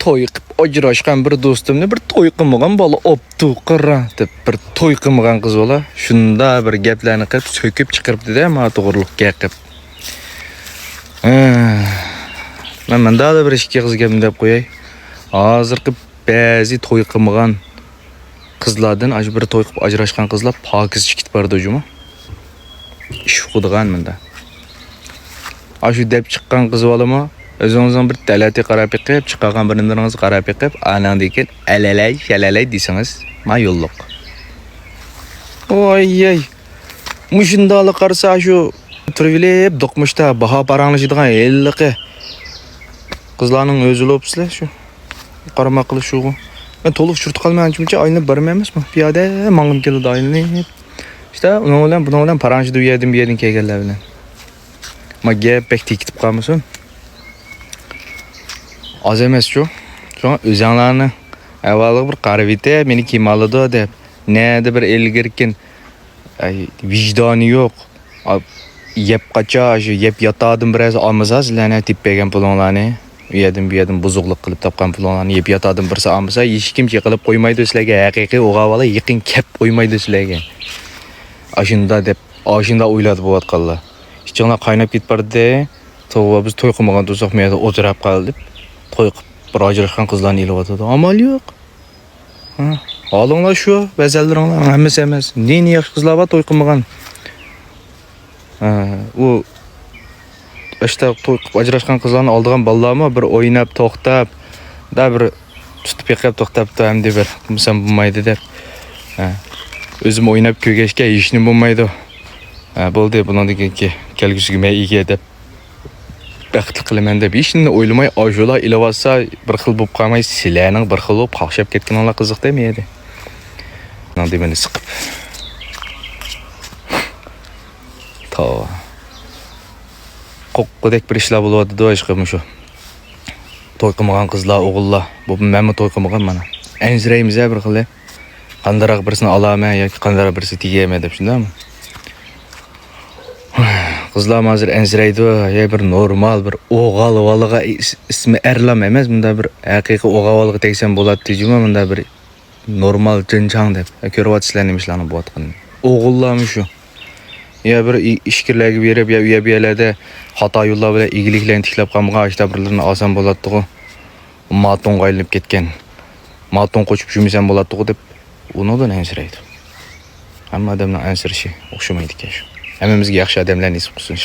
to'y qilib ajrashgan bir do'stimni bir to'y qilmagan bola optu qirra deb bir to'y qilmagan qiz bola shunda bir gaplarni qilib so'kib chiqiribdi-da, men to'g'rilikka qilib. Men da bir ishga qizgam deb qo'yay. Hozirgi ba'zi to'y qilmagan qizlardan bir to'y qilib ajrashgan qizlar pokiz chiqib bordi juma. Ish qilgan menda. Shu deb chiqqan qiz bolami o'zingizning bir talati qarab yiqib, chiqqan biringizni qarab yiqib, anandek alalay, shalalay desangiz, men yo'lliq. Oy. Mushundali qarsa shu turvilib doqmishda baho paranglashadigan elliqi qizlarning o'zi lopsizlar shu. Qarama qilish shu. Men to'liq shurt qolmagancha aylanib bormayapmizmi? Piyoda mangim keldi aylanib. İşte bunun bilan paranjida bu yerdan kelganlar bilan. Men gap pek tekitib qolmasin. Az emas shu. So'ng o'zinglarni avvalgi bir qarab ete, meni kim oladi deb. Neda bir ilgirkin vijdoni yo'q. Yeb qacha, yeb yotadim biraz olmasaz, lana teppagan pulinglarni. Bu yerdan buzuqlik qilib topgan pulinglarni yeb yotadim birsa olmasa, hech kim qilib qo'ymaydi sizlarga. Haqiqiy o'g'avola yaqin kep qo'ymaydi sizlarga. Aşında o'yladi bu atqanlar. İçinlar qaynab ketib bordi. To'g'ri biz to'y qilmagan tursak, men yerda o'tirib qoldik. To'y qilib bir ajrashgan qizlarni ilyotdi. Amal yo'q. Holinglar shu, bazallaringlar hammasi emas. Ne yaxshi qizlar bor to'y qilmagan. U işte to'y qilib ajrashgan qizlarni oldigan bolalarmi bir o'ynab, to'xtab, da bir tutib yiqib to'xtabdi hamda bir qilsam bo'lmaydi deb. Özüm oynab kögeşke işini bulmaydı. Bo'ldi bundan ki kelgüsüme iyi deb. Baxtli qilaman deb ishni o'ylamay ajola ilavasa bir xil bo'lib qolmay sizlarning bir xil bo'lib qaqshab ketganinglar qiziq demaydi. Nandi meni siqib. Ta. Qo'qqidek bir ishlar bo'lyapti-da ishqim shu. To'y qilmagan qizlar, o'g'illar. Bu menmi to'y qilmagan mana. Enziraymiz bir xil. Qandaroq birisini olaman yoki qandaroq birisi tegayman deb shundami? Qizlar hozir ensiraydi, ya bir normal bir o'g'al valiga ismi Erlam emas, bunda bir haqiqiy o'g'al valiga tegsam bo'ladi deyjima, bunda bir normal jinchang deb ko'ryapsizlar nima ishlarni bo'layotgan. O'g'illarmi shu? Ya bir ishkirlarga berib, ya uyabiyalarda xato yo'llar bilan egiliklarni tiklab qolmagan ishtabirlarni olsam bo'ladi-ku. Maton qaylinib ketgan. Maton qo'chib shumisam bo'ladi-ku deb unodan ensiraydi. Hamma odamning ensirishi o'xshamaydi ekan shu. Hammamizga yaxshi odamlar nasib qilsin.